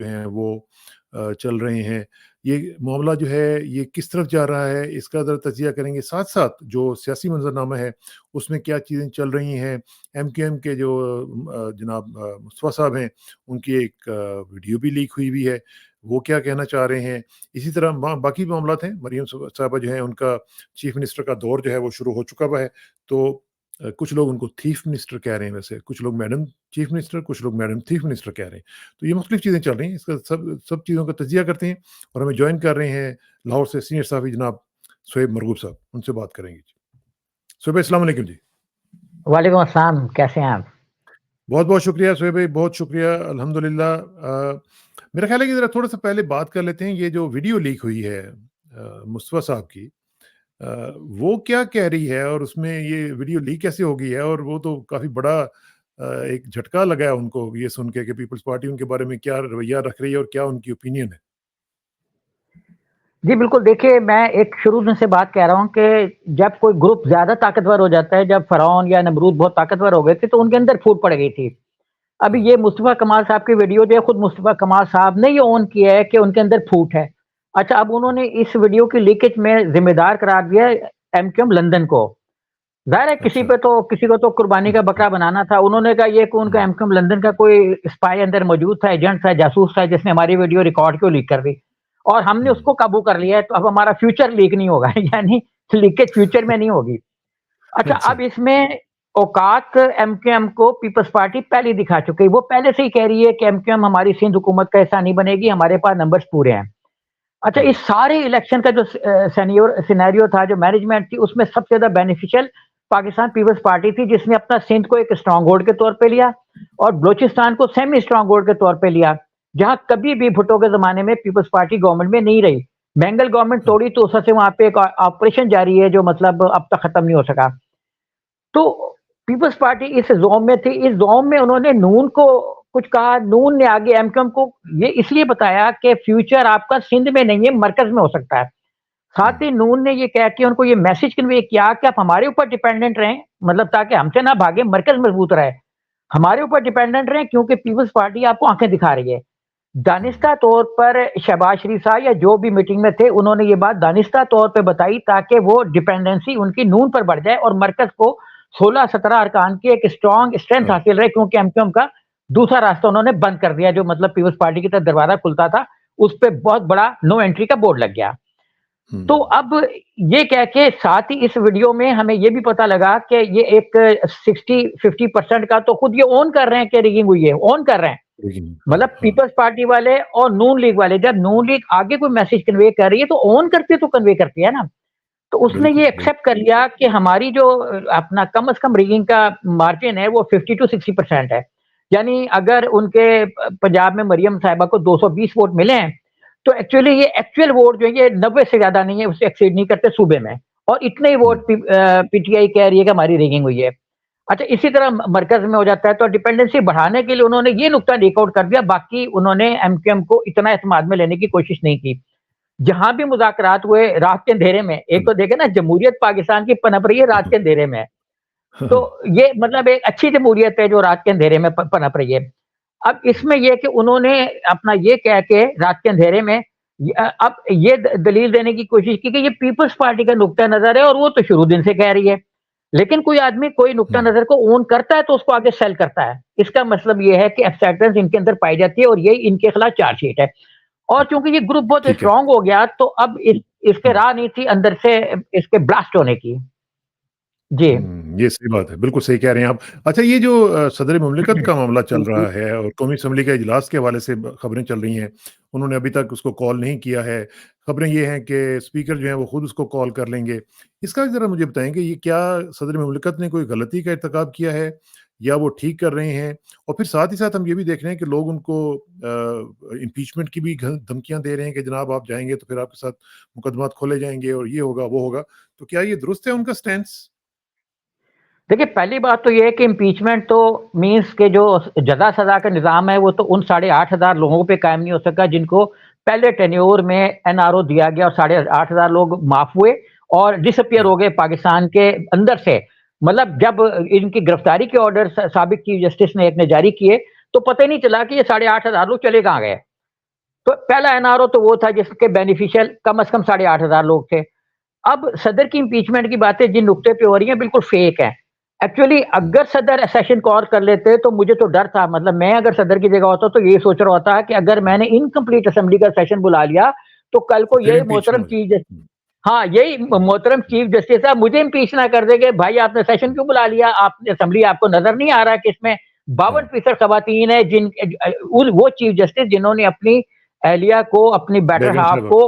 हैं वो चल रहे हैं। ये मामला जो है ये किस तरफ जा रहा है इसका ज़रा तजिया करेंगे। साथ-साथ जो सियासी मंज़रनामा है उसमें क्या चीज़ें चल रही हैं। एमक्यूएम के जो जनाब मुस्तफ़ा साहब हैं उनकी एक वीडियो भी लीक हुई है। वो क्या कहना चाह रहे हैं। इसी तरह बाकी मामलात हैं। मरियम साहिबा जो हैं उनका चीफ मिनिस्टर का दौर जो है वो शुरू हो चुका हुआ है। तो कुछ लोग उनको थीफ मिनिस्टर कह रहे हैं वैसे, कुछ लोग मैडम चीफ मिनिस्टर, कुछ लोग मैडम थीफ मिनिस्टर कह रहे हैं। तो ये मुख्तलिफ चीज़ें चल रही हैं, इसका सब चीज़ों का तजिया करते हैं और हमें जॉइन कर रहे हैं लाहौर से सीनियर सहाफ़ी जनाब शोएब मरगूब साहब, उनसे बात करेंगे जी। शोएब भाई अस्सलाम वालेकुम जी। वालेकुम अस्सलाम, कैसे हैं आप? बहुत-बहुत शुक्रिया शोएब भाई, बहुत शुक्रिया अल्हम्दुलिल्लाह। मेरा ख़्याल है कि ज़रा थोड़ा-सा पहले बात कर लेते हैं, ये जो वीडियो लीक हुई है मुस्तफ़ा साहब की, वो क्या कह रही है और उसमें ये वीडियो लीक कैसे हो गई है? और वो तो काफ़ी बड़ा एक झटका लगा है उनको ये सुन के कि पीपल्स पार्टी उनके बारे में क्या रवैया रख रही है और क्या उनकी ओपिनियन है? जी, बिल्कुल देखिए, मैं एक शुरू दिन से बात कह रहा हूँ कि जब कोई ग्रुप ज़्यादा ताकतवर हो जाता है, जब फ़िरौन या नमरूद बहुत ताकतवर हो गए थे, तो उनके अंदर फूट पड़ गई थी। अभी हाँ, ये मुस्तफ़ा कमाल साहब की वीडियो जो है, खुद मुस्तफ़ा कमाल साहब ने ये ऑन किया है कि उनके अंदर फूट है। अच्छा, अब उन्होंने इस वीडियो की लीकेज में ज़िम्मेदार करार दिया है एमक्यूएम लंदन को। ज़ाहिर है अच्छा। किसी को तो कुर्बानी का बकरा बनाना था। उन्होंने कहा ये कि उनका हुँ, एमक्यूएम लंदन का कोई स्पाई अंदर मौजूद था, एजेंट था, जासूस था, जिसने हमारी वीडियो रिकॉर्ड क्यों लीक कर दी और हमने हुँ, उसको काबू कर लिया है, तो अब हमारा फ्यूचर लीक नहीं होगा यानी लीकेज फ्यूचर में नहीं होगी। अच्छा, अच्छा। अब इसमें औकात एमक्यूएम को पीपल्स पार्टी पहले ही दिखा चुकी है। वो पहले से ही कह रही है कि एमक्यूएम हमारी सिंध हुकूमत का हिस्सा नहीं बनेगी, हमारे पास नंबर्स पूरे हैं। अच्छा, हाँ, इस सारे इलेक्शन का जो सिनेरियो था, जो मैनेजमेंट थी, उसमें सबसे ज़्यादा बेनिफिशियल पाकिस्तान पीपल्स पार्टी थी, जिसने अपना सिंध को एक स्ट्रॉन्ग होल्ड के तौर पे लिया और बलूचिस्तान को सेमी स्ट्रॉन्ग होल्ड के तौर पे लिया, जहाँ कभी भी भुट्टो के ज़माने में पीपल्स पार्टी गवर्नमेंट में नहीं रही। बेंगल गवर्नमेंट हाँ, तोड़ी तो उस से वहाँ पे एक ऑपरेशन जारी है, जो मतलब अब तक खत्म नहीं हो सका। तो पीपल्स पार्टी इस ज़ोन में थी, इस ज़ोन में उन्होंने नून को कुछ कहा, नून ने आगे एमक्यूएम को ये इसलिए बताया कि फ्यूचर आपका सिंध में नहीं है, मरकज़ में हो सकता है। साथ हुँ, ही नून ने ये कह के उनको ये मैसेज कन्वे किया कि आप हमारे ऊपर डिपेंडेंट रहें, मतलब ताकि हमसे ना भागे, मरकज़ मजबूत रहे। हमारे ऊपर डिपेंडेंट रहें क्योंकि पीपल्स पार्टी आपको आँखें दिखा रही है। हुँ, दानिस्ता तौर पर शहबाज शरीफ साहब या जो भी मीटिंग में थे, उन्होंने ये बात दानिस्ता तौर पे बताई ताकि वो डिपेंडेंसी उनकी नून पर बढ़ जाए और मरकज़ को 16-17 अरकान की एक स्ट्रॉन्ग स्ट्रेंथ हाँ, हासिल रहे, क्योंकि एमक्यूएम का दूसरा रास्ता उन्होंने बंद कर दिया, जो मतलब पीपल्स पार्टी की तरफ दरवाज़ा खुलता था, उस पे बहुत बड़ा नो एंट्री का बोर्ड लग गया। तो हुँ, अब ये कह के साथ ही इस वीडियो में हमें ये भी पता लगा कि ये एक 60-50% का तो खुद ये ओन कर रहे हैं कि रिगिंग हुई है, ओन कर रहे हैं। लेकिन हाँ, मतलब हाँ, पीपल्स पार्टी वाले और नून लीग वाले, जब नून लीग आगे कोई मैसेज कन्वे कर रही है तो ऑन करती है, तो कन्वे करती है ना। तो उसने बिल्कुल, ये बिल्कुल। एक्सेप्ट कर लिया कि हमारी जो अपना कम से कम रिगिंग का मार्जिन है वो 50 टू 60% है। यानी अगर उनके पंजाब में मरियम साहिबा को 220 वोट मिले हैं, तो एक्चुअली ये एक्चुअल वोट जो है ये 90 से ज़्यादा नहीं है, उससे एक्सीड नहीं करते सूबे में और इतने ही हुँ, वोट पीटीआई कह रही है कि हमारी रिगिंग हुई है। अच्छा, इसी तरह मरकज़ में हो जाता है, तो डिपेंडेंसी बढ़ाने के लिए उन्होंने ये नुकता लीक आउट कर दिया, बाकी उन्होंने एमक्यूएम को इतना एतमाद में लेने की कोशिश नहीं की। जहाँ भी मुज़ाकरात हुए रात के अंधेरे में, एक हाँ, तो देखें ना, जमहूरियत पाकिस्तान की पनप रही है रात हाँ, के अंधेरे में। हाँ, तो हाँ, ये मतलब एक अच्छी जमहूरियत है जो रात के अंधेरे में पनप रही है। अब इसमें ये कि उन्होंने अपना ये कह के रात के अंधेरे में अब ये दलील देने की कोशिश की कि ये पीपल्स पार्टी का नुक्ता नज़र है और वो तो शुरू दिन से कह रही है। लेकिन कोई आदमी कोई नुक्ता हुँ, नज़र को ओन करता है तो उसको आगे सेल करता है। इसका मतलब ये है कि एक्सेप्टेंस इनके अंदर पाई जाती है और यही इनके खिलाफ चार्जशीट है। और चूँकि ये ग्रुप बहुत ठीक है। स्ट्रॉन्ग हो गया, तो अब इसके हुँ, राह नहीं थी अंदर से इसके ब्लास्ट होने की। जी। ये सही बात है, बिल्कुल सही कह रहे हैं आप। अच्छा ये जो सदर मुमलिकत का मामला चल रहा है और कौमी असम्बली के इजलास के हवाले से ब खबरें चल रही हैं, उन्होंने अभी तक उसको कॉल नहीं किया है। खबरें ये हैं कि स्पीकर जो हैं वो खुद उसको कॉल कर लेंगे। इसका ज़रा मुझे बताएँ कि ये क्या सदर मुमलिकत ने कोई गलती का इर्तिकाब किया है या वो ठीक कर रहे हैं? और फिर साथ ही साथ हम ये भी देख रहे हैं कि लोग उनको इम्पीचमेंट की भी धमकियाँ दे रहे हैं कि जनाब आप जाएँगे तो फिर आपके साथ मुकदमात खोले जाएँगे और ये होगा, वो होगा। तो क्या ये दुरुस्त है उनका स्टैंस? देखिए, पहली बात तो ये है कि इम्पीचमेंट तो मीन्स के जो जज़ा सज़ा का निज़ाम है, वो तो उन 8,500 लोगों पे कायम नहीं हो सका जिनको पहले टेन्योर में एनआरओ दिया गया और 8,500 लोग माफ़ हुए और डिसअपीयर हुँ, हो गए पाकिस्तान के अंदर से। मतलब जब इनकी गिरफ्तारी के ऑर्डर साबिक चीफ जस्टिस ने एक ने जारी किए, तो पता ही नहीं चला कि ये 8,500 लोग चले कहाँ गए। तो पहला एनआरओ तो वो था जिसके बेनिफिशियल कम से कम 8,500 लोग थे। अब सदर की इम्पीचमेंट की बातें जिन नुक्ते पे हो रही हैं बिल्कुल फेक है। एक्चुअली अगर सदर सेशन कॉल कर लेते तो मुझे तो डर था, मतलब मैं अगर सदर की जगह होता तो ये सोच रहा होता कि अगर मैंने इनकम्प्लीट असेंबली का सेशन बुला लिया तो कल को फिर यही इम्पीचमेंट मोहतरम हो चीफ जाए। हाँ, यही मोहतरम चीफ जस्टिस साहब मुझे इम्पीच ना कर देंगे, भाई आपने सेशन क्यों बुला लिया? आपने असेंबली आपको नजर नहीं आ रहा कि इसमें 52% खवातीन है जिन वो चीफ जस्टिस जिन्होंने अपनी अहलिया को, अपनी बेटर बेगम हाफ साहब को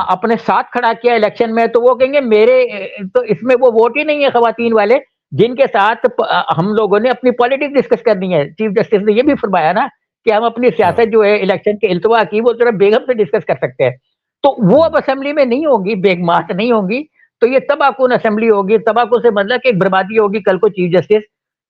अपने साथ खड़ा किया इलेक्शन में, तो वो कहेंगे तो इसमें वो वोट ही नहीं है खवातीन वाले जिनके साथ हम लोगों ने अपनी पॉलिटिक्स डिस्कस करनी है। चीफ जस्टिस ने ये भी फरमाया ना कि हम अपनी सियासत जो है इलेक्शन के इल्तवा की वो सिर्फ बेगम से डिस्कस कर सकते हैं। तो वो अब असेंबली में नहीं होगी, बेगमात नहीं होगी, तो ये तबाकून असेंबली होगी। तबाकू से मतलब कि एक बर्बादी होगी कल को चीफ जस्टिस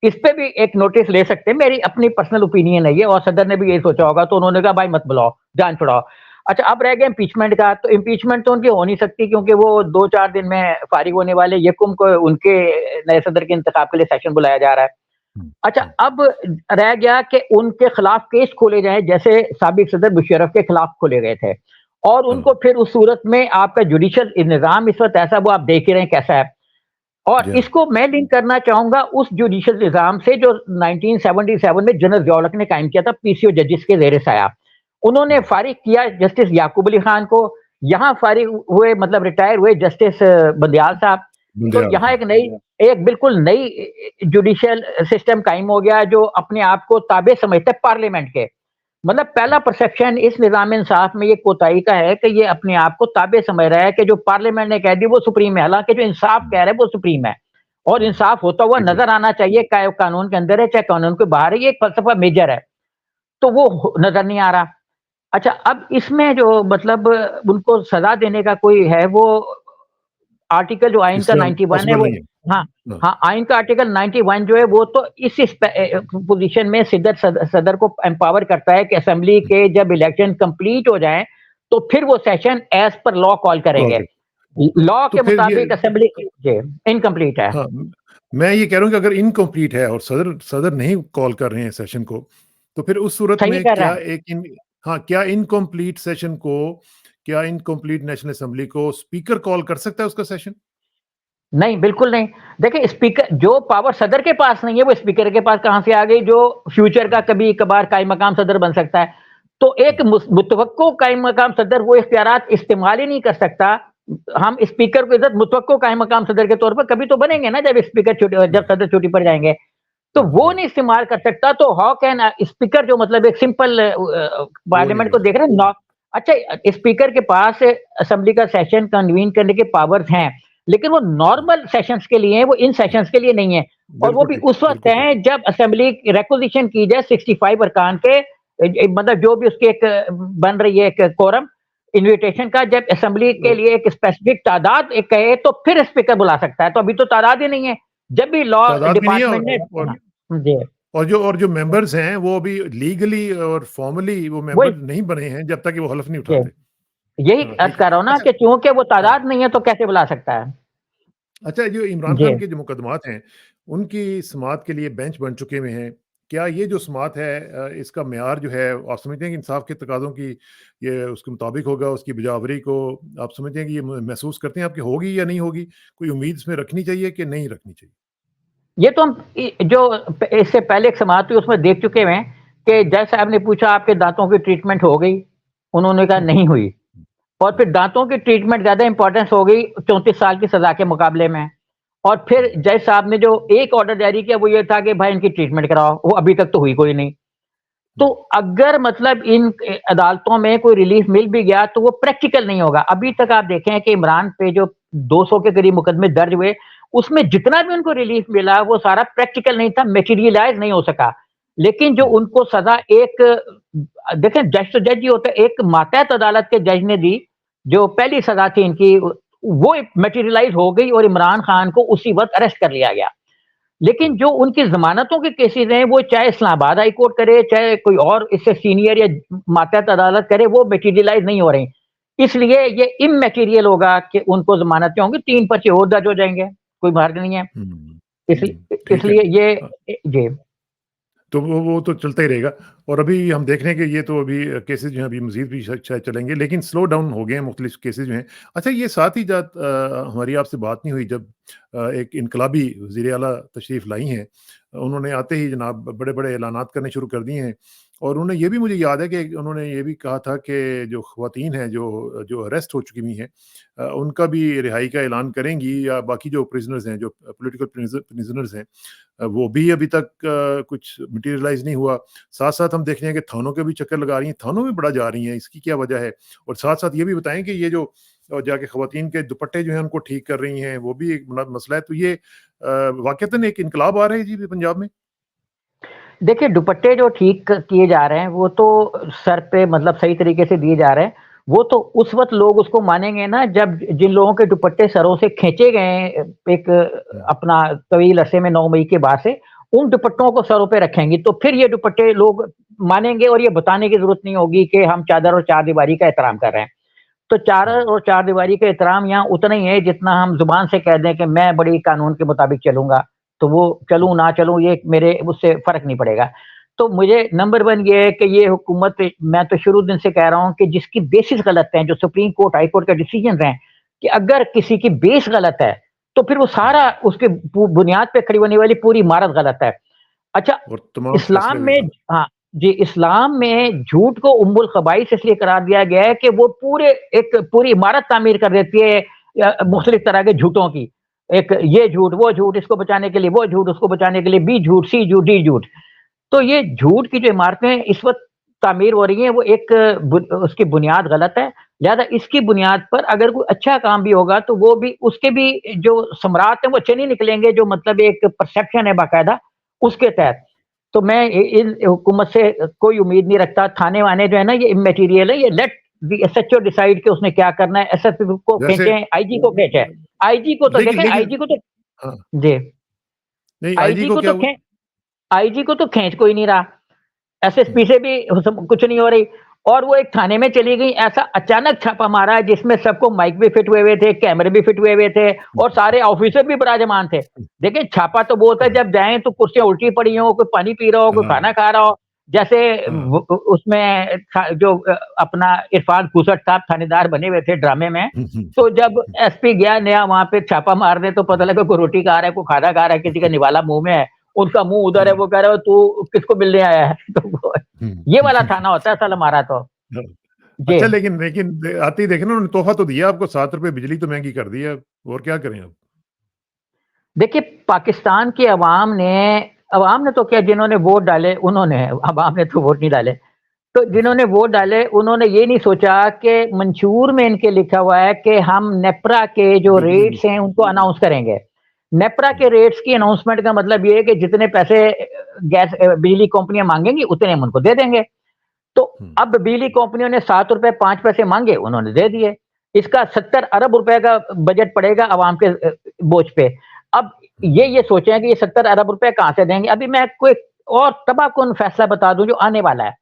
इस पे भी एक नोटिस ले सकते हैं। मेरी अपनी पर्सनल ओपिनियन है ये, और सदर ने भी यही सोचा होगा, तो उन्होंने कहा भाई मत बुलाओ, जान छुड़ाओ। अच्छा, अब रह गया इम्पीचमेंट का, तो इम्पीचमेंट तो उनकी हो नहीं सकती क्योंकि वो 2-4 दिन में फारिग होने वाले। यकुम को उनके नए सदर के इंतखाब के लिए सेशन बुलाया जा रहा है। अच्छा, अब रह गया कि उनके खिलाफ केस खोले जाए, जैसे साबिक सदर मुशर्रफ के खिलाफ खोले गए थे, और उनको फिर उस सूरत में आपका जुडिशल निज़ाम इस वक्त ऐसा वो आप देख ही रहे हैं कैसा है। और जी हाँ। इसको मैं लिंक करना चाहूंगा उस जुडिशल निज़ाम से जो 1977 में जनरल ज़िया-उल-हक ने कायम किया था पीसीओ जजेस के ज़ेर साया। उन्होंने फारिग किया जस्टिस याकूब अली खान को, यहाँ फारिग हुए मतलब रिटायर हुए जस्टिस बंदयाल साहब। तो बंदयाल यहाँ हाँ। एक बिल्कुल नई जुडिशियल सिस्टम कायम हो गया जो अपने आप को ताबे समझता है पार्लियामेंट के। मतलब पहला परसेप्शन इस निज़ाम इंसाफ में ये कोताही का है कि ये अपने आप को ताबे समझ रहा है कि जो पार्लियामेंट ने कह दी वो सुप्रीम है, हालांकि जो इंसाफ कह रहा है वो सुप्रीम है और इंसाफ होता हुआ बिल्कुल। नजर आना चाहिए, चाहे कानून के अंदर है चाहे कानून के बाहर है। ये एक फलसफा मेजर है, तो वो नजर नहीं आ रहा। अच्छा, अब इसमें जो मतलब उनको सजा देने का कोई है, वो आर्टिकल जो आइन इस का तरह 91 है पॉसिबल वो, नहीं है। हाँ, हाँ, हाँ, आइन का आर्टिकल 91 जो है वो तो इस पोजीशन में सदर को एम्पावर करता है कि असेंबली के जब इलेक्शन कंप्लीट हो जाए तो फिर वो सेशन एज पर लॉ कॉल कॉल करेंगे। कर लॉ तो के फिर ये मुताबिक असेंबली इनकम्प्लीट है। हाँ, मैं ये कह रहा हूँ कि अगर इनकम्प्लीट है और सदर सदर नहीं कॉल कर रहे हैं सेशन को, तो फिर उस सूरत सही में कर रहा क्या है। एक इन हाँ, क्या इनकम्प्लीट सेशन को, क्या इनकम्प्लीट नेशनल असेंबली को स्पीकर कॉल कर सकता है उसका सेशन? नहीं, बिल्कुल नहीं। देखिए, स्पीकर जो पावर सदर के पास नहीं है, वो स्पीकर के पास कहाँ से आ गई, जो फ्यूचर का हाँ, कभी-कभार कायम-मकाम सदर बन सकता है। तो एक हाँ, मुतवक्को कायम-मकाम सदर वो इख्तियारात इस्तेमाल ही नहीं कर सकता। हम स्पीकर को इज़्ज़त मुतवक्को कायम-मकाम सदर के तौर पर कभी तो बनेंगे ना, जब हाँ, सदर छुट्टी पर जाएँगे। तो वो हाँ, नहीं इस्तेमाल कर सकता, तो हाउ कैन स्पीकर जो मतलब एक सिंपल वो नहीं पार्लियामेंट कर को देख रहे हैं नॉ अच्छा, स्पीकर के पास असेंबली का सेशन कन्वीन करने के पावर्स हैं, लेकिन वो सकता। नॉर्मल सेशंस के लिए हैं, वो इन सेशंस के लिए नहीं है। और वो बिल्कुल भी ठीक है, उस वक़्त बिल्कुल ठीक है है। जब असेंबली रिक्विजिशन की जाए 65 अरकान के मतलब जो भी उसकी एक बन रही है एक कोरम इन्विटेशन का, जब असेंबली के तो लिए एक स्पेसिफिक तादाद एक कहे तो फिर स्पीकर बुला सकता है। तो अभी तो तादाद ही नहीं है। जब भी लॉ तादाद भी नहीं है डिपार्टमेंट ने और जी, जो मेंबर्स हैं वो अभी लीगली और फॉर्मली वो वही मेंबर नहीं बने हैं जब तक कि वो हलफ नहीं जी, उठाते। यही हाँ, अर्ज़ ठीक है। कर रहा हूँ ना अच्छा कि चूँकि वो हाँ, तादाद नहीं है तो कैसे बुला सकता है? अच्छा जो इमरान जी। खान के जो मुकदमात हैं, उनकी समाअत के लिए बेंच बन चुके हुए हैं। क्या ये जो समाअत है इसका मेयार जो है आप समझते हैं कि इंसाफ के तकाज़ों की ये उसके मुताबिक होगा, उसकी बजावरी को आप समझते हैं कि ये महसूस करते हैं आप कि होगी या नहीं होगी? कोई उम्मीद इसमें रखनी चाहिए कि नहीं रखनी चाहिए? ये तो हम जो इससे पहले एक समाअत हुई उसमें देख चुके हुए हैं कि जज साहब ने पूछा आपके दांतों की ट्रीटमेंट हो गई? उन्होंने कहा हुँ, नहीं हुई। और हुँ, फिर दांतों की ट्रीटमेंट ज़्यादा इंपॉर्टेंस हो गई 34 साल की सज़ा के मुकाबले में। और फिर हुँ, जज साहब ने जो एक ऑर्डर जारी किया वो ये था कि भाई इनकी ट्रीटमेंट कराओ, वो अभी तक तो हुई कोई नहीं। तो हुँ, अगर मतलब इन अदालतों में कोई रिलीफ मिल भी गया तो वो प्रैक्टिकल नहीं होगा। अभी तक आप देखें कि इमरान पे जो 200 के करीब मुकदमे दर्ज हुए, उसमें जितना भी उनको रिलीफ मिला वो सारा प्रैक्टिकल नहीं था, मटेरियलाइज़ नहीं हो सका। लेकिन जो हुँ, उनको सज़ा एक देखें जज तो जज ही होता है, एक मातहत अदालत के जज ने दी, जो पहली सज़ा थी इनकी वो मटेरियलाइज़ हो गई और इमरान खान को उसी वक़्त अरेस्ट कर लिया गया। लेकिन हुँ, जो उनकी ज़मानतों के केसेज़ हैं, वो चाहे इस्लामाबाद हाई कोर्ट करे, चाहे कोई और इससे सीनियर या मातहत अदालत करे, वो मटीरियलाइज़ नहीं हो रही। इसलिए ये इमैटेरियल होगा कि उनको ज़मानतें होंगी, 3 पर्चे और दर्ज हो जाएँगे, कोई मार्ग नहीं है। हुँ, हुँ, इसलिए ठीक है। इसलिए ये अ जी, तो वो तो चलता ही रहेगा और अभी हम देख रहे हैं कि ये तो अभी केसेज़ जो हैं अभी मज़ीद भी शायद चलेंगे, लेकिन स्लो डाउन हो गए हैं मुख़्तलिफ़ केसेज़ जो हैं। अच्छा ये साथ ही हमारी आपसे बात नहीं हुई जब एक इनकलाबी वज़ीर आला तशरीफ़ लाई हैं। उन्होंने आते ही जनाब बड़े-बड़े ऐलानात करने शुरू कर दिए हैं और उन्होंने ये भी मुझे याद है कि उन्होंने ये भी कहा था कि जो ख़वातीन हैं जो जो अरेस्ट हो चुकी हुई हैं उनका भी रिहाई का ऐलान करेंगी या बाकी जो प्रिज़नर्स हैं, जो पॉलिटिकल प्रिज़नर्स हैं वो भी अभी तक कुछ मटीरियलाइज़ नहीं हुआ। साथ-साथ हम देख रहे हैं कि थानों के भी चक्कर लगा रही हैं, थानों में बड़ा जा रही हैं, इसकी क्या वजह है? और साथ-साथ ये भी बताएँ कि ये जो जाके ख़वातीन के दुपट्टे जो हैं उनको ठीक कर रही हैं, वो भी एक बड़ा मसला है। तो ये वाक़ईतन एक इनकलाब आ रहा है जी पंजाब में? देखिए, दुपट्टे जो ठीक किए जा रहे हैं, वो तो सर पे मतलब सही तरीके से दिए जा रहे हैं। वो तो उस वक़्त लोग उसको मानेंगे ना जब जिन लोगों के दुपट्टे सरों से खींचे गए हैं एक हुँ, अपना तवील अरसे में 9 मई के बाद से, उन दुपट्टों को सरों पे रखेंगी, तो फिर ये दुपट्टे लोग मानेंगे और ये बताने की ज़रूरत नहीं होगी कि हम चादर और चारदीवारी का एहतराम कर रहे हैं। तो हुँ, चादर और चारदीवारी का एहतराम यहाँ उतना ही है जितना हम ज़ुबान से कह दें कि मैं बड़ी कानून के मुताबिक चलूँगा, तो वो हुँ, चलूँ ना चलूँ ये मेरे उससे फ़र्क नहीं पड़ेगा। तो मुझे नंबर 1 ये है कि ये हुकूमत मैं तो शुरू दिन से कह रहा हूँ कि जिसकी बेसिस गलत है, जो सुप्रीम कोर्ट, हाई कोर्ट के डिसीजंस हैं, कि अगर किसी की बेस गलत है, तो फिर वो हुँ। सारा उसके बुनियाद पे खड़ी होने वाली पूरी इमारत गलत है। अच्छा, और तमाम इस्लाम फैसले भी में गलत। हाँ, जी, इस्लाम में झूठ को उम्मुल ख़बाइस इसलिए करार दिया गया है कि वो पूरी इमारत तामीर कर देती है मुख़्तलिफ़ तरह के झूठों की। एक ये झूठ, वो झूठ, इसको बचाने के लिए वो झूठ, उसको बचाने के लिए बी झूठ, सी झूठ, डी झूठ। तो ये झूठ की जो इमारतें इस वक़्त तामीर हो रही हैं, वो एक उसकी बुनियाद गलत है। लिहाज़ा इसकी बुनियाद पर अगर कोई अच्छा काम भी होगा, तो वो भी उसके भी जो सम्राट हैं, वो अच्छे नहीं निकलेंगे, जो मतलब एक परसेप्शन है बाकायदा, उसके तहत। तो मैं इन हुकूमत से कोई उम्मीद नहीं रखता। थाने-वाने जो है ना, ये इमैटीरियल है, ये लेट द एसएचओ डिसाइड कि उसने क्या करना है। एसएसपी को वैसे खींचे, आईजी को खींचे। आईजी को तो लेकिन देखें, लेकिन आईजी को तो हाँ, जी, नहीं आईजी आईजी को को क्या तो हुआ? खे आईजी को तो खींच कोई नहीं रहा। हुँ, एसएसपी से भी कुछ नहीं हो रही और वो एक थाने में चली गई। ऐसा अचानक छापा मारा जिसमें सबको माइक भी फिट हुए हुए थे, कैमरे भी फिट हुए हुए थे हुँ, और सारे ऑफिसर भी विराजमान थे। हुँ, देखिए, छापा तो वो होता है हाँ, जब जाएँ तो कुर्सियाँ उल्टी पड़ी हों, कोई पानी पी रहा हो, कोई हाँ, खाना खा रहा हो। जैसे हाँ, उसमें था जो अपना इरफान कुसट साहब थानेदार बने हुए थे ड्रामे में। हुँ, हुँ, तो जब हुँ, एसपी गया नया वहाँ पे छापा मारने तो पता लगा कोई रोटी खा रहा है, कोई खाना खा रहा है, किसी का निवाला मुँह में है। उनका मुँह उधर है, हाँ, वो कह रहा है तू किसको मिलने आया है? तो वो हुँ, ये हुँ, वाला हुँ, थाना होता है असल हमारा तो। हाँ। जी। अच्छा लेकिन लेकिन आते ही देखे ना उन्होंने तोहफ़ा तो दिया आपको ₹7 बिजली तो महँगी कर दी है, और क्या करें अब? देखिए, पाकिस्तान की अवाम ने तो क्या जिन्होंने वोट डाले उन्होंने, अवाम ने तो वोट नहीं डाले। तो जिन्होंने वोट डाले उन्होंने ये नहीं सोचा कि मंशूर में इनके लिखा हुआ है कि हम नेपरा के जो बिजली रेट्स हैं मुफ्त। उनको अनाउंस करेंगे। नेपरा हुँ, के रेट्स की अनाउंसमेंट का मतलब ये है कि जितने पैसे बिजली कंपनियाँ माँगेंगी उतने हम उनको दे देंगे। तो हुँ, अब बिजली कंपनियों ने ₹7 5 पैसे माँगे, उन्होंने दे दिए। इसका 70 अरब रुपए का बजट पड़ेगा अवाम के बोझ पे। अब ये हुँ, सोचें कि ये 70 अरब रुपए कहाँ से देंगे? अभी मैं आपको एक और तबाहकुन फैसला बता दूँ जो आने वाला है।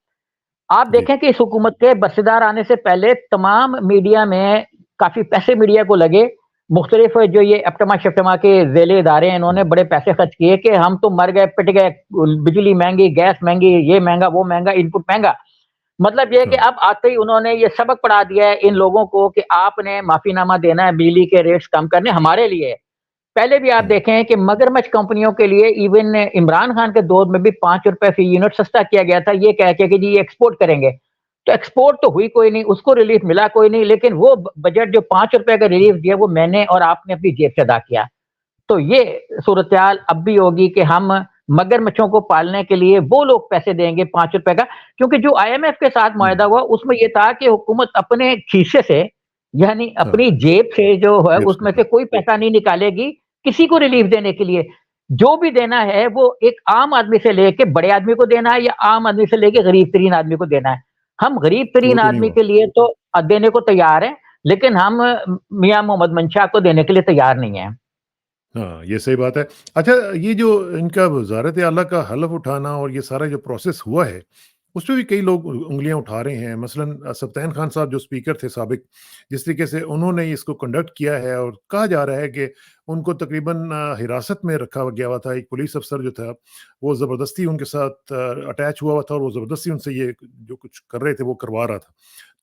आप जी, देखें कि इस हुकूमत के बरसीदार आने से पहले तमाम मीडिया में काफ़ी पैसे मीडिया को लगे। मुख्तलिफ जो ये एप्टमा-शेप्टमा के ज़ेले इदारे हैं, हुँ, इन्होंने बड़े पैसे खर्च किए कि हम तो मर गए, पिट गए, बिजली महँगी, गैस महँगी, ये महँगा, वो महँगा, इनपुट महँगा। मतलब ये है कि हाँ, अब आते ही उन्होंने ये सबक पढ़ा दिया है इन लोगों को कि आपने माफ़ीनामा देना है बिजली के रेट्स कम करने हमारे लिए। पहले भी आप हुँ, देखें कि मगरमच्छ कंपनियों के लिए इवन इमरान खान के दौर में भी ₹5 फी यूनिट सस्ता किया गया था, ये कह के कि जी एक्सपोर्ट करेंगे। तो एक्सपोर्ट तो हुई कोई नहीं, उसको रिलीफ मिला कोई नहीं, लेकिन वो बजट जो ₹5 का रिलीफ दिया वो मैंने और आपने अपनी जेब से अदा किया। तो ये सूरत-ए-हाल अब भी होगी कि हम मगरमच्छों को पालने के लिए वो लोग पैसे देंगे ₹5 का, क्योंकि जो आईएमएफ के साथ हुँ, मुआहिदा हुआ उसमें ये था कि हुकूमत अपने खीसे से यानी हाँ, अपनी जेब से जो है जेब से उसमें से कोई पैसा नहीं निकालेगी किसी को रिलीफ देने के लिए। जो भी देना है वो एक आम आदमी से लेके बड़े आदमी को देना है या आम आदमी से लेके गरीब-तरीन आदमी को देना है। हम वो गरीब-तरीन तो नहीं आदमी हुआ। के लिए तो देने को तैयार हैं, लेकिन हम मियाँ मोहम्मद मंशा को देने के लिए तैयार नहीं हैं। हाँ, ये सही बात है। अच्छा ये जो इनका वज़ारत आला का हलफ़ उठाना और ये सारा जो प्रोसेस हुआ है, उसपे भी कई लोग उँगलियाँ उठा रहे हैं। मसलन सब्तान खान साहब जो स्पीकर थे साबिक, जिस तरीके से उन्होंने इसको कंडक्ट किया है और कहा जा रहा है कि उनको तकरीबन हिरासत में रखा गया हुआ था। एक पुलिस अफ़सर जो था, वो ज़बरदस्ती उनके साथ अटैच हुआ हुआ था और वो ज़बरदस्ती उनसे ये जो कुछ कर रहे थे, वो करवा रहा था।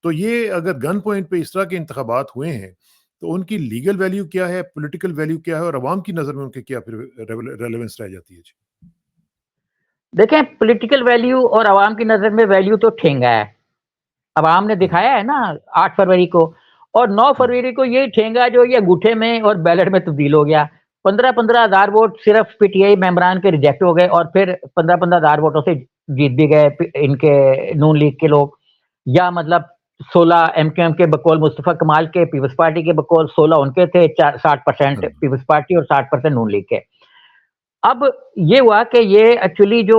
तो ये अगर गन पॉइंट पे इस तरह के इंतखाबात हुए हैं, तो उनकी लीगल वैल्यू क्या है, पॉलिटिकल वैल्यू क्या है और अवाम की नज़र में उनकी क्या फिर रेलेवेंस रह जाती है? जी। देखें, पॉलिटिकल वैल्यू और अवाम की नज़र में वैल्यू तो ठेंगा है। अवाम ने हुँ, दिखाया है ना 8 फरवरी को, और 9 हुँ, फरवरी को ये ठेंगा जो ये अंगूठे में और बैलेट में तब्दील हो गया। 15-15 हज़ार वोट सिर्फ पीटीआई मेंबरान के रिजेक्ट हो गए और फिर 15-15 हज़ार वोटों से जीत भी गए इनके नून लीग के लोग। या मतलब 16 एमक्यूएम के बकौल मुस्तफ़ा कमाल के, पीपल्स पार्टी के बकौल 16 उनके थे, 60% हाँ, पीपल्स पार्टी और 60% नून लीग के। अब ये हुआ कि ये एक्चुअली जो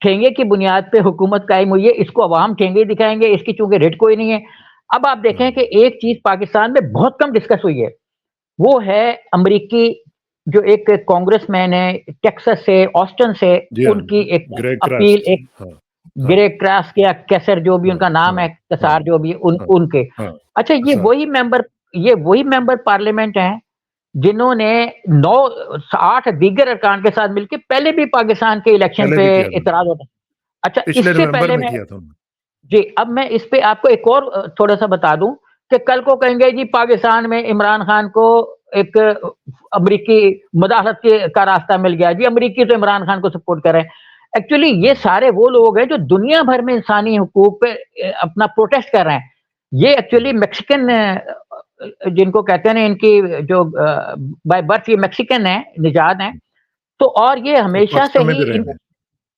ठेंगे की बुनियाद पे हुकूमत कायम हुई है, इसको अवाम ठेंगे दिखाएँगे, इसकी चूँकि रेट कोई नहीं है। अब आप देखें हाँ। कि एक चीज़ पाकिस्तान में बहुत कम डिस्कस हुई है, वो है अमरीकी जो एक कांग्रेसमैन है, टेक्सास से, ऑस्टिन से, जी हाँ, उनकी एक ग्रेग अपील, क्रास्ट। एक हाँ, हाँ, ग्रेग क्रास या कैसर जो भी हाँ, उनका नाम हाँ, है, हाँ, कसार जो भी हाँ, उनके। हाँ, अच्छा, कसार। ये वही मेंबर पार्लियामेंट हैं जिन्होंने 9 8 दीगर अरकान के साथ मिलके पहले भी पाकिस्तान के इलेक्शन पहले पे भी किया था। इतराज़ होता। अच्छा, पिछले इससे नवंबर पहले में मैं किया था उन्होंने। जी, अब मैं इस पे आपको एक और थोड़ा-सा बता दूँ कि कल को कहेंगे जी पाकिस्तान में इमरान खान को एक अमरीकी मुदाखलत के का रास्ता मिल गया। जी, अमरीकी तो इमरान खान को सपोर्ट कर रहे हैं। एक्चुअली ये हुँ, सारे वो लोग हैं जो दुनिया भर में इंसानी हकूक पे अपना प्रोटेस्ट कर रहे हैं। ये हुँ, एक्चुअली मैक्सिकन जिनको कहते हैं ना, इनकी जो बाय बर्थ ये मैक्सिकन है, निजात हैं। हुँ, तो और ये और हमेशा से पाकिस्तान में ही भी रहे इन हैं।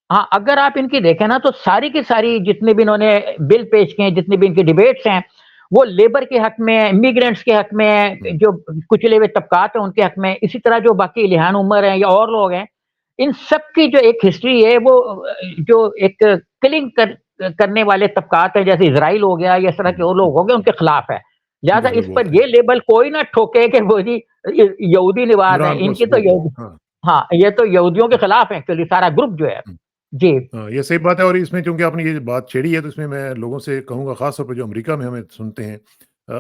हाँ, अगर आप इनकी देखें ना तो सारी की सारी जितने भी इन्होंने बिल पेश किए हैं, जितनी भी इनकी डिबेट्स हैं, वो लेबर के हक में है, इमिग्रेंट्स के हक में है, हुँ, जो कुचले हुए तबकात हैं उनके हक में है। इसी तरह जो बाकी इल्हान उमर हैं या और लोग हैं, इन सब की जो एक हिस्ट्री है वो जो एक किलिंग करने वाले तबकात हैं, जैसे इज़राइल हो गया या इस तरह के हुँ, और हुँ, लोग हो गए, उनके खिलाफ है। लिहाज़ा बिल्कुल इस पर बोलते हैं। ये लेबल कोई ना ठोके कि वो जी यहूदी निवाज हैं, इमरान को इनकी तो सपोर्ट है। यहूदी। हाँ, हाँ, ये तो यहूदियों के हाँ, खिलाफ है एक्चुअली सारा ग्रुप जो है। हुँ, जी। हाँ, ये सही बात है और इसमें चूँकि आपने ये बात छेड़ी है, तो इसमें मैं लोगों से कहूँगा ख़ास तौर पे जो अमेरिका में हमें सुनते हैं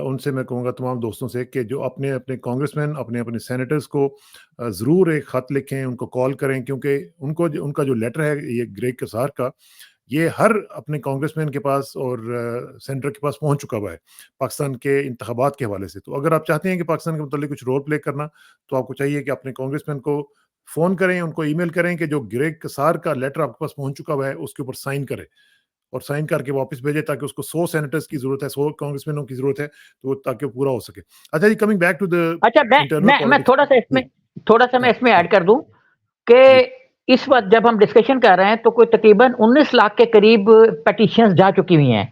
उनसे मैं कहूँगा तमाम दोस्तों से कि जो अपने-अपने कांग्रेसमैन, अपने-अपने सेनेटर्स को ज़रूर एक ख़त लिखें, उनको कॉल करें क्योंकि उनको जो उनका जो लेटर है ये ग्रेग कसार का, ये हर अपने कांग्रेसमैन के पास और सेनेटर के पास पहुँच चुका हुआ है, पाकिस्तान के इंतखाबात के हवाले से। तो अगर आप चाहते हैं कि पाकिस्तान के मुतालिक कुछ रोल प्ले करना, तो आपको चाहिए कि अपने कांग्रेसमैन को फ़ोन करें, उनको ईमेल करें कि जो ग्रेग कसार का लेटर आपके पास पहुँच चुका हुआ है, उसके ऊपर साइन करें और साइन करके वापस भेजें ताकि उसको 100 सेनेटर्स की ज़रूरत है, 100 कांग्रेसमैनों की ज़रूरत है, तो ताकि वो पूरा हो सके। अच्छा जी, कमिंग बैक टू द अच्छा, इंटरनल मैं पॉलिटिक्स। जी, थोड़ा-सा मैं हाँ, इसमें हाँ, ऐड कर दूँ जी, कि इस वक़्त जब हम डिस्कशन कर रहे हैं तो कोई तकरीबन 19 लाख के करीब पिटीशंस जा चुकी हुई हैं।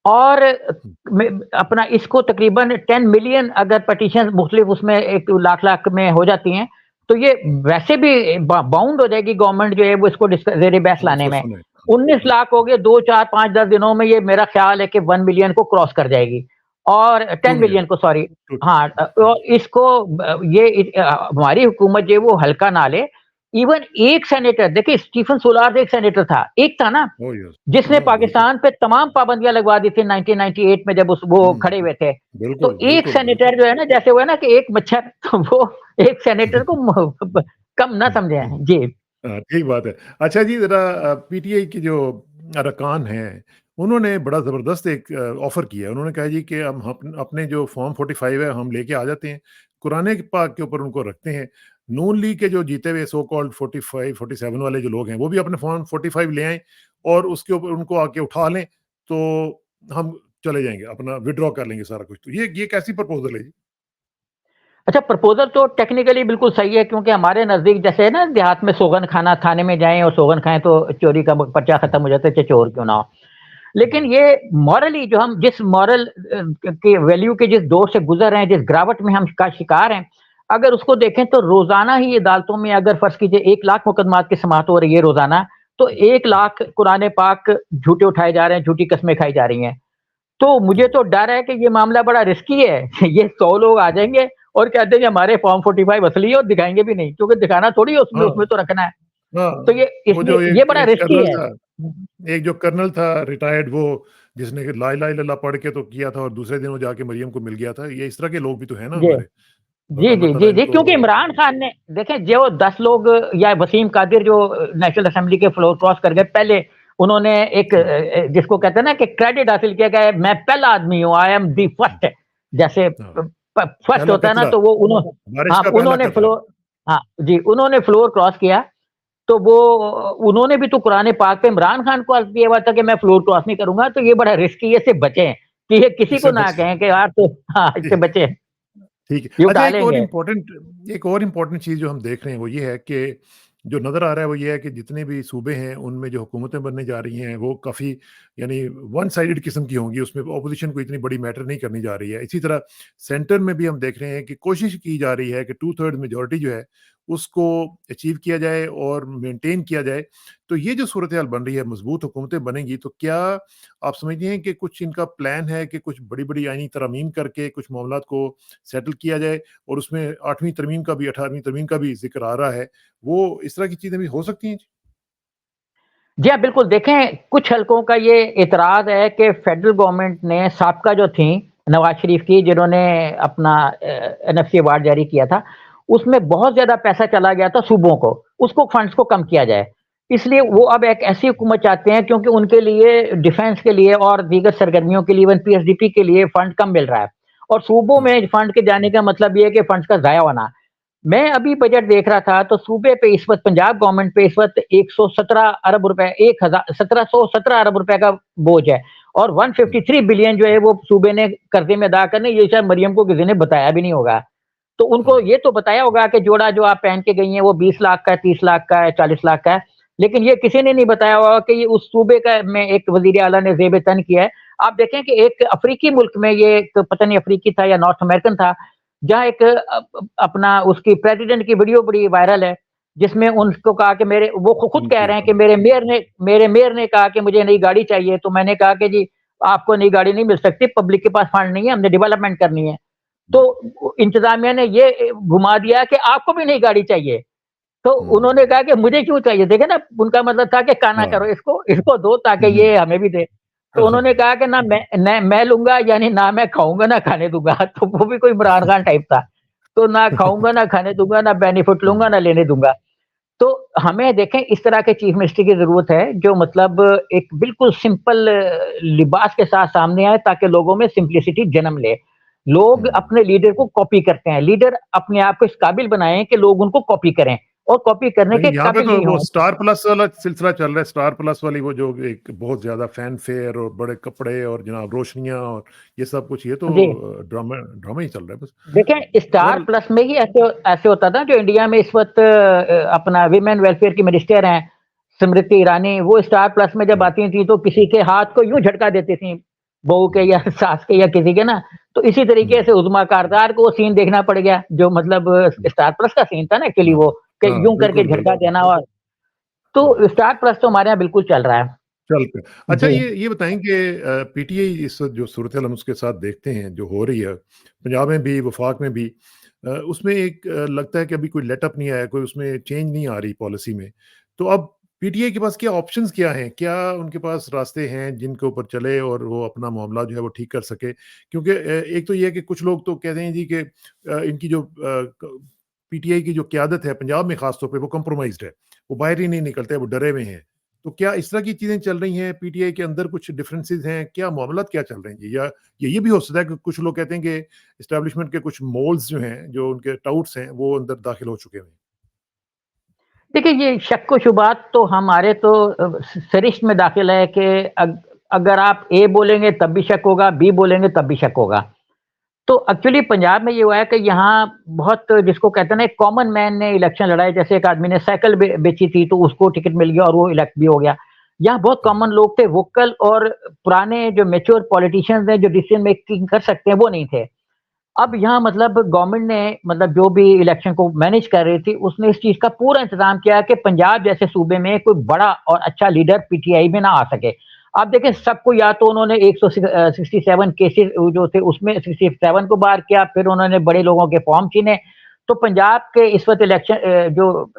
और हुँ, में अपना इसको तकरीबन 10 मिलियन अगर पिटीशंस मुख्तलिफ उसमें एक लाख-लाख में हो जाती हैं, तो ये वैसे भी बाउंड हो जाएगी गवर्नमेंट जो है वो इसको ज़ेर बहस हाँ, लाने इसको में। सुने। 19 हाँ, लाख हो गए, 2, 4, 5, 10 दिनों में ये मेरा ख़्याल है कि 1 मिलियन को क्रॉस कर जाएगी और 2 10 मिलियन, मिलियन को, सॉरी। 2 हाँ, हाँ, और इसको हमारी हुकूमत जो है वो हल्का ना ले। इवन एक सेनेटर देखिए, स्टीफन सोलार्ज़ एक सेनेटर था, एक था ना ओह यस! जिसने हाँ, बिल्कुल। पाकिस्तान पे तमाम पाबंदियाँ लगवा दी थी 1998 में जब उस वो हुँ, खड़े हुए थे। तो बिल्कुल, एक बिल्कुल, बिल्कुल। सेनेटर जो है ना, जैसे वो है ना कि एक मच्छर तो वो एक सेनेटर को कम ना हुँ, समझे। हुँ। जी। हाँ, ठीक बात है। अच्छा जी, ज़रा पीटीआई के जो अरकान हैं, उन्होंने बड़ा ज़बरदस्त एक ऑफ़र किया है। उन्होंने कहा जी कि हम अपने जो फ़ॉर्म 45 है, हम लेके आ जाते हैं, कुरान पाक के ऊपर उनको रखते हैं। नून लीग के जो जीते हुए सो कॉल्ड 45, 47 वाले जो लोग हैं, वो भी अपने फ़ॉर्म 45 ले आएँ और उसके ऊपर उनको आके उठा लें, तो हम चले जाएँगे, अपना विथड्रॉ कर लेंगे सारा कुछ। तो ये कैसी प्रपोज़ल है जी? अच्छा, प्रपोज़ल तो टेक्निकली बिल्कुल सही है क्योंकि हमारे नज़दीक जैसे है ना देहात में सोगन खाना थाने में जाएँ और सोगन खाएँ तो चोरी का पर्चा हुँ, खत्म हो जाता है, चाहे चोर क्यों ना हो। लेकिन हुँ, ये मॉरली जो हम जिस मॉरल के वैल्यू के जिस दौर से गुज़र रहे हैं, जिस गिरावट में हम का शिकार हैं, अगर उसको देखें तो रोज़ाना ही अदालतों में अगर फ़र्ज़ कीजिए 1 लाख मुकदमात की समाअत हो रही है रोज़ाना, तो हुँ, 1 लाख कुरान पाक झूठे उठाए जा रहे हैं, झूठी कस्में खाई जा रही हैं। तो मुझे हुँ, तो डर है कि ये मामला बड़ा रिस्की है। ये 100 लोग आ जाएँगे और कह देंगे हमारे फॉर्म 45 असली है और दिखाएँगे भी नहीं, क्योंकि दिखाना थोड़ी है उसमें, हाँ, उसमें तो रखना है। हाँ, तो ये वो इसलिए जो ये एक बड़ा एक रिस्की कर्नल है। था एक जो कर्नल था रिटायर्ड वो जिसने कि ला इलाहा इल्लल्लाह पढ़ के तो किया था और दूसरे दिन वो जाके मरियम को मिल गया था। ये इस तरह के लोग भी तो हैं ना जी। हमारे और जी, अल्लाह जी, ताला जी, जी, इनको क्योंकि इमरान खान ने देखें जो 10 लोग या वसीम कादिर जो नेशनल असेंबली के फ्लोर क्रॉस कर गए, पहले उन्होंने एक हुँ, जिसको कहते हैं ना कि क्रेडिट हासिल किया कि मैं पहला आदमी हूँ, I am the hmm, first जैसे हाँ, फर्स्ट पहला होता है ना, कतला, तो वो बारिश हाँ, का पहला उन्होंने कतरा। फ्लोर हाँ, जी, उन्होंने फ्लोर क्रॉस किया, तो वो उन्होंने भी तो कुरान पाक पे इमरान खान को अर्ज़ दिया हुआ था कि मैं फ्लोर क्रॉस नहीं करूँगा, तो ये बड़ा रिस्की है, इससे बचें, कि ये किसी को इससे ना बचिए। कहें कि यार तो हाँ, इससे जी, बचें, ठीक है। ये अच्छा उठालेंगे। एक और इम्पोर्टेंट चीज़ जो हम देख रहे हैं वो ये है कि जो नज़र आ रहा है वो ये है कि जितने भी सूबे हैं उनमें जो हुकूमतें बनने जा रही हैं वो काफ़ी यानी वन साइडेड किस्म की होंगी, उसमें ऑपोज़िशन को इतनी बड़ी मैटर नहीं करनी जा रही है। इसी तरह सेंटर में भी हम देख रहे हैं कि कोशिश की जा रही है कि 2/3 मेजॉरिटी जो है उसको अचीव किया जाए और मेंटेन किया जाए। तो ये जो सूरत-ए-हाल बन रही है, मज़बूत हुकूमतें बनेंगी तो क्या आप समझते हैं कि कुछ इनका प्लान है कि कुछ बड़ी-बड़ी आईनी तरमीम करके कुछ मामलात को सेटल किया जाए और उसमें 8वीं तरमीम का भी 18वीं तरमीम का भी ज़िक्र आ रहा है, वो इस तरह की चीज़ें भी हो सकती हैं? जी हाँ, बिल्कुल देखें, कुछ हलकों का ये एतराज़ है कि फेडरल गवर्नमेंट ने साबका जो थी नवाज़ शरीफ की जिन्होंने अपना एनएफसी अवार्ड जारी किया था, उसमें बहुत ज़्यादा पैसा चला गया था सूबों को, उसको फंड्स को कम किया जाए। इसलिए वो अब एक ऐसी हुकूमत चाहते हैं क्योंकि उनके लिए डिफेंस के लिए और दीगर सरगर्मियों के लिए इवन पीएसडीपी के लिए फंड कम मिल रहा है और सूबों हुँ, में फंड के जाने का मतलब ये है कि फंड्स का ज़ाया होना। मैं अभी बजट देख रहा था तो सूबे पे इस वक़्त पंजाब गवर्नमेंट पे इस वक़्त 117 अरब रुपए 1717 अरब रुपए का बोझ है और हुँ, 153 बिलियन जो है वो सूबे ने कर्ज़े में अदा करने ये शायद मरियम को किसी ने बताया भी नहीं होगा। तो उनको हाँ, ये तो बताया होगा कि जोड़ा जो आप पहन के गई हैं वो 20 लाख का है, 30 लाख का है, 40 लाख का है। लेकिन ये किसी ने नहीं बताया होगा कि ये उस सूबे का में एक वज़ीर आला ने ज़ेब-ए-तन किया है। आप देखें कि एक अफ्रीकी मुल्क में ये एक पता नहीं अफ्रीकी था या नॉर्थ अमेरिकन था, जहाँ एक अपना उसकी प्रेसिडेंट की वीडियो बड़ी वायरल है, जिसमें उनको कहा कि मेरे वो खुद कह बिल्कुल, रहे हैं कि हाँ, मेरे मेयर ने कहा कि मुझे नई गाड़ी चाहिए, तो मैंने कहा कि जी, आपको नई गाड़ी नहीं मिल सकती, पब्लिक के पास फंड नहीं है, हमने डेवलपमेंट करनी है। हुँ, तो इंतज़ामिया ने ये घुमा दिया कि आपको भी नई गाड़ी चाहिए। तो हुँ, उन्होंने कहा कि मुझे क्यों चाहिए? देखिए ना, उनका मतलब था कि काना हाँ, करो इसको, इसको दो ताकि हुँ, ये हमें भी दे। तो उन्होंने हाँ, कहा कि ना मैं लूँगा यानी ना मैं खाऊँगा, ना खाने दूँगा। तो वो भी कोई इमरान खान टाइप था। तो ना खाऊँगा, ना खाने दूँगा, ना बेनिफिट लूँगा, हुँ, ना लेने दूँगा। तो हमें देखें इस तरह के चीफ मिनिस्टर की ज़रूरत है जो मतलब एक बिल्कुल सिंपल लिबास के साथ सामने आए ताकि लोगों में सिम्प्लिसिटी जन्म ले। लोग हुँ। अपने लीडर को कॉपी करते हैं, लीडर अपने आप को इस काबिल बनाएँ कि लोग उनको कॉपी करें और कॉपी करने के लेकिन यहाँ पे काबिल तो भी वो हों। स्टार प्लस वाला सिलसिला चल रहा है, स्टार प्लस वाली वो जो एक बहुत ज़्यादा फैनफेयर और बड़े कपड़े और जनाब रोशनियाँ और ये सब कुछ ये तो जी, ड्रामा ड्रामा ही चल रहा है बस। देखें स्टार बहरहाल प्लस में ही ऐसे ऐसे होता था जो इंडिया में इस वक़्त अपना विमेन वेलफेयर की मिनिस्टर हैं, स्मृति ईरानी, वो स्टार प्लस में जब हुँ, आती थी तो किसी के हाथ को यूँ झटका देती थीं, बहू के हुँ, या सास के या किसी के ना, तो इसी तरीके हुँ, से उज़्मा कारदार को वो सीन देखना पड़ गया, जो मतलब हुँ, स्टार प्लस का सीन था ना एक्चुअली हाँ, वो, कि हाँ, यूँ करके बिल्कुल, झटका बिल्कुल, देना और हाँ, तो स्टार प्लस तो हमारे यहाँ बिल्कुल चल रहा है। चल पे अच्छा जी। ये बताएँ कि पीटीआई इस वक़्त जो सूरत-ए-हाल हम उसके साथ देखते हैं, जो हो रही है, पंजाब में भी, वफ़ाक में भी उसमें एक लगता है कि अभी कोई लेट अप नहीं आया, कोई उसमें चेंज नहीं आ रही पॉलिसी में। तो अब पीटीआई के पास क्या ऑप्शंस क्या हैं? क्या उनके पास रास्ते हैं जिनके ऊपर चले और वो अपना मामला जो है वो ठीक कर सके? क्योंकि एक तो ये है कि कुछ लोग तो कहते हैं जी कि इनकी जो पीटीआई की जो क़यादत है पंजाब में ख़ास तौर पे वो कॉम्प्रोमाइज़्ड है। वो बाहर ही नहीं निकलते, वो डरे हुए हैं। तो क्या इस तरह की चीज़ें चल रही हैं, पीटीआई के अंदर कुछ डिफरेंसेस हैं, क्या मामलात क्या चल रहे हैं जी? या ये भी हो सकता है कि कुछ लोग कहते हैं कि एस्टेब्लिशमेंट के कुछ मोल्स जो हैं, जो उनके टाउट्स हैं, वो अंदर दाखिल हो चुके हैं? देखिए, ये शक व शुबात तो हमारे तो सरिश्त में दाखिल है कि अगर आप ए बोलेंगे तब भी शक होगा, बी बोलेंगे तब भी शक होगा। तो एक्चुअली पंजाब में ये हुआ है कि यहाँ बहुत जिसको कहते हैं ना एक कॉमन मैन ने इलेक्शन लड़ा है, जैसे एक आदमी ने साइकिल बेची थी तो उसको टिकट मिल गया और वो इलेक्ट भी हो गया। यहाँ बहुत हुँ, कॉमन लोग थे, वोकल और पुराने जो मैच्योर पॉलिटिशियंस हैं जो डिसीजन मेकिंग कर सकते हैं वो नहीं थे। अब यहाँ मतलब गवर्नमेंट ने मतलब जो भी इलेक्शन को मैनेज कर रही थी, उसने इस चीज़ का पूरा इंतज़ाम किया कि पंजाब जैसे सूबे में कोई बड़ा और अच्छा लीडर पीटीआई में ना आ सके। आप देखें सबको या तो उन्होंने 67 केसेज़ जो थे उसमें 67 को बाहर किया, फिर उन्होंने बड़े लोगों के फॉर्म छीने। तो पंजाब के इस वक़्त इलेक्शन जो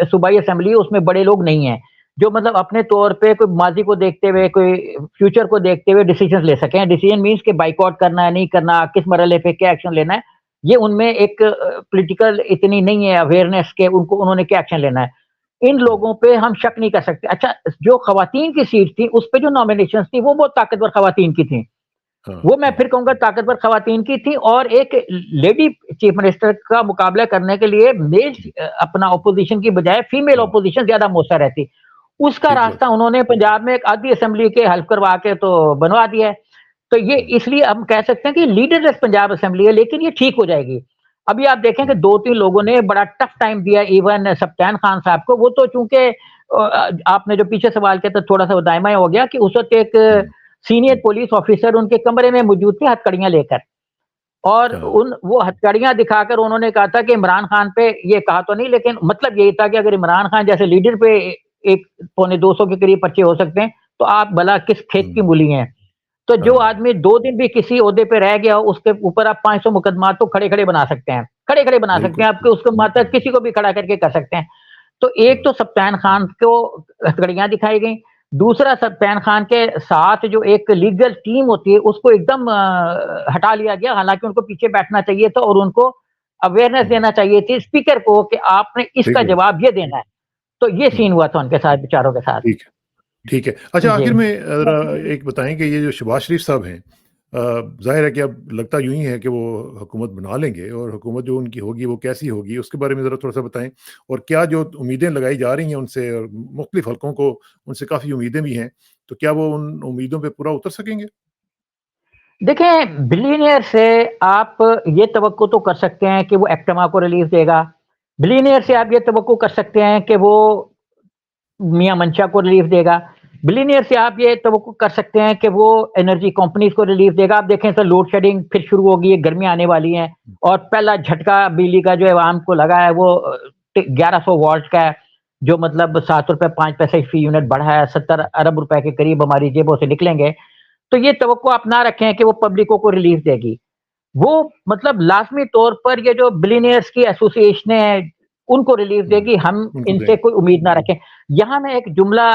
सूबाई असेंबली है उसमें बड़े लोग नहीं हैं। जो मतलब अपने तौर पे कोई माज़ी को देखते हुए, कोई फ्यूचर को देखते हुए डिसीजंस ले सकें। डिसीजन मीन्स कि बायकॉट करना है, नहीं करना, किस मरहले पे क्या एक्शन लेना है, ये उनमें एक पॉलिटिकल इतनी नहीं है अवेयरनेस के उनको उन्होंने क्या एक्शन लेना है। इन लोगों पे हम शक नहीं कर सकते। अच्छा, जो खवातीन की सीट थी, उस पे जो नॉमिनेशंस थी, वो बहुत ताकतवर खवातीन की थी। हाँ, वो मैं हाँ, फिर कहूँगा ताकतवर खवातीन की थी और एक लेडी चीफ मिनिस्टर का मुकाबला करने के लिए मेल अपना ऑपोज़िशन की बजाय फीमेल हाँ, ऑपोज़िशन ज़्यादा मौसर रहती। उसका ठीक बात रास्ता है। उन्होंने पंजाब में एक आधी असेंबली के हल्फ करवा के तो बनवा दिया है। तो ये हुँ, इसलिए हम कह सकते हैं कि लीडरलेस पंजाब असेंबली है, लेकिन ये ठीक हो जाएगी। अभी आप देखें कि हुँ, 2-3 लोगों ने बड़ा टफ टाइम दिया इवन सफ्तान खान साहब को, वो तो चूँकि आपने जो पीछे सवाल किया था थोड़ा-सा वो दायमा हो गया कि उस वक़्त एक हुँ, सीनियर पुलिस ऑफिसर उनके कमरे में मौजूद थे हथकड़ियाँ लेकर और हाँ, उन वो हथकड़ियाँ दिखाकर उन्होंने कहा था कि इमरान खान पे ये कहा तो नहीं लेकिन मतलब यही था कि अगर इमरान खान जैसे लीडर पे एक पौने 200 के करीब पर्चे हो सकते हैं, तो आप भला किस खेत की हुँ, मूली हैं। तो जो हाँ, आदमी 2 दिन भी किसी ओहदे पे रह गया हो, उसके ऊपर आप 500 मुकदमा तो खड़े-खड़े बना सकते हैं। खड़े-खड़े बना सकते बिल्कुल, हैं, आपके उसके मातहत हुँ, किसी को भी खड़ा करके कर सकते हैं। तो एक हाँ, तो सफ्तान खान को हथकड़ियाँ दिखाई गईं, दूसरा सफ्तान खान के साथ जो एक लीगल टीम होती है, उसको एकदम हटा लिया गया, हालाँकि उनको पीछे बैठना चाहिए था और उनको अवेयरनेस हुँ, देना चाहिए थी स्पीकर को कि आपने ठीक इसका बात है। जवाब ये देना है। तो ये हुँ, सीन हुआ था उनके साथ बेचारों के साथ। ठीक है, ठीक है। अच्छा जी। आखिर में ज़रा एक बताएँ कि ये जो शहबाज़ शरीफ साहब हैं ज़ाहिर है कि अब लगता यूँ ही है कि वो हुकूमत बना लेंगे और हुकूमत जो उनकी होगी वो कैसी होगी उसके बारे में ज़रा थोड़ा-सा बताएँ? और क्या जो उम्मीदें लगाई जा रही हैं उनसे और मुख्तलिफ़ हलकों को उनसे काफ़ी उम्मीदें भी हैं, तो क्या वो उन उम्मीदों पे पूरा उतर सकेंगे? देखें, बिलियनियर से आप ये तवक्को तो कर सकते हैं कि वो एक्टिवा को रिलीफ़ देगा। बिलियनियर से आप ये तवक्को कर सकते हैं कि वो मियाँ मंशा को रिलीफ़ देगा। बिलियनियर से आप ये तवक्को कर सकते हैं कि वो एनर्जी कंपनीज़ को रिलीफ़ देगा। आप देखें तो लोड शेडिंग फिर शुरू होगी है, गर्मियाँ आने वाली हैं और पहला झटका बिजली का जो है आवाम को लगा है वो 1100 वॉल्ट का है, जो मतलब ₹7 5 पैसे फ़ी यूनिट बढ़ा है, 70 अरब रुपए के करीब हमारी जेबों से निकलेंगे। तो ये तवक्को आप ना रखें कि वो पब्लिकों को रिलीफ़ देगी। वो मतलब लाज़मी तौर पर ये जो बिलियनियर्स की एसोसिएशनें हैं, उनको रिलीफ़ हुँ, देगी, हम उनको इनसे देंगे। कोई उम्मीद ना रखें। यहाँ मैं एक जुमला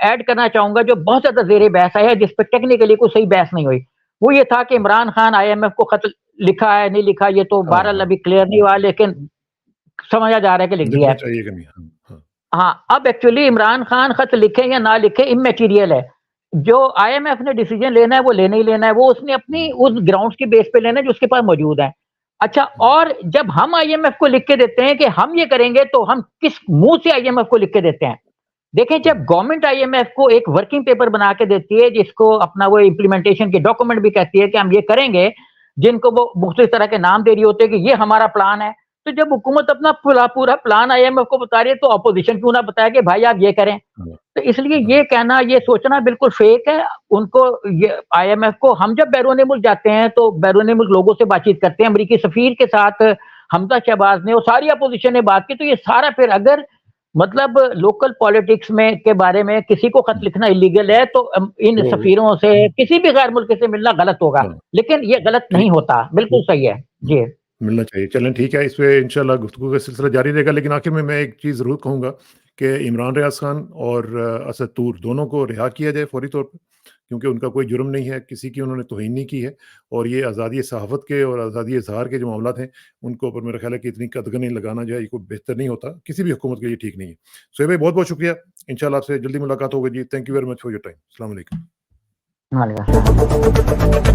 ऐड करना चाहूँगा जो बहुत ज़्यादा ज़ेर बहस आया है, जिस पे टेक्निकली कोई सही बहस नहीं हुई। वो ये था कि हाँ, इमरान खान आईएमएफ को खत लिखा है, नहीं लिखा, ये तो हाँ, बहरहाल हाँ, अभी क्लियर नहीं हुआ, लेकिन समझा जा रहा है कि लिख दिया लिखना है। चाहिए कि नहीं? हाँ, हाँ, हाँ, अब एक्चुअली इमरान खान खत लिखे या ना लिखे इमैटेरियल है। जो आईएमएफ ने डिसीजन लेना है वो लेना ही लेना है, वो उसने अपनी हुँ, उस ग्राउंड्स के बेस पे लेना है जो उसके पास मौजूद है। अच्छा हुँ, और जब हम आईएमएफ को लिख के देते हैं कि हम ये करेंगे तो हम किस मुँह से आईएमएफ को लिख के देते हैं? देखें हुँ, जब गवर्नमेंट आईएमएफ को एक वर्किंग पेपर बना के देती है जिसको अपना वो इम्प्लीमेंटेशन के डॉक्यूमेंट भी कहती है कि हम ये करेंगे, जिनको वो मुख्तलिफ तरह के नाम दे रही होती है कि ये हमारा प्लान है। तो जब हुकूमत अपना पूरा प्लान आईएमएफ को बता रही है तो ऑपोजिशन क्यों ना बताए कि भाई आप ये करें। हाँ, तो इसलिए हाँ, ये कहना, ये सोचना बिल्कुल फेक है। उनको ये आईएमएफ को हम जब बैरून मुल्क जाते हैं तो बैरून मुल्क लोगों से बातचीत करते हैं। अमेरिकी सफीर के साथ हमजा शहबाज ने और सारी अपोजिशन ने बात की, तो ये सारा फिर अगर मतलब लोकल पॉलिटिक्स में के बारे में किसी को खत हुँ, लिखना इलीगल है तो इन तो सफीरों से किसी भी गैर मुल्क से मिलना गलत होगा। हाँ, लेकिन ये गलत नहीं ठीक होता, बिल्कुल सही है। हुँ, जी। मिलना चाहिए। चलें ठीक है, इस पे इंशाल्लाह गुफ्तगू का सिलसिला जारी रहेगा, लेकिन आखिर में मैं एक चीज़ ज़रूर कहूँगा कि इमरान रियाज़ खान और असद तूर दोनों को रिहा किया जाए फ़ौरी तौर पे, क्योंकि उनका कोई जुर्म नहीं है, किसी की उन्होंने तौहीन नहीं की है और ये आज़ादी सहाफ़त के और आज़ादी इज़हार के जो मामलात हैं, उनके ऊपर मेरा ख़्याल है कि इतनी कदगनें लगाना जो है, ये कोई बेहतर नहीं होता, किसी भी हुकूमत के लिए ठीक नहीं है। सोहेब भाई बहुत-बहुत शुक्रिया, इंशाल्लाह आपसे जल्दी मुलाकात होगी जी। Thank you very much for your time. अस्सलाम वालेकुम। वालेकुम अस्सलाम।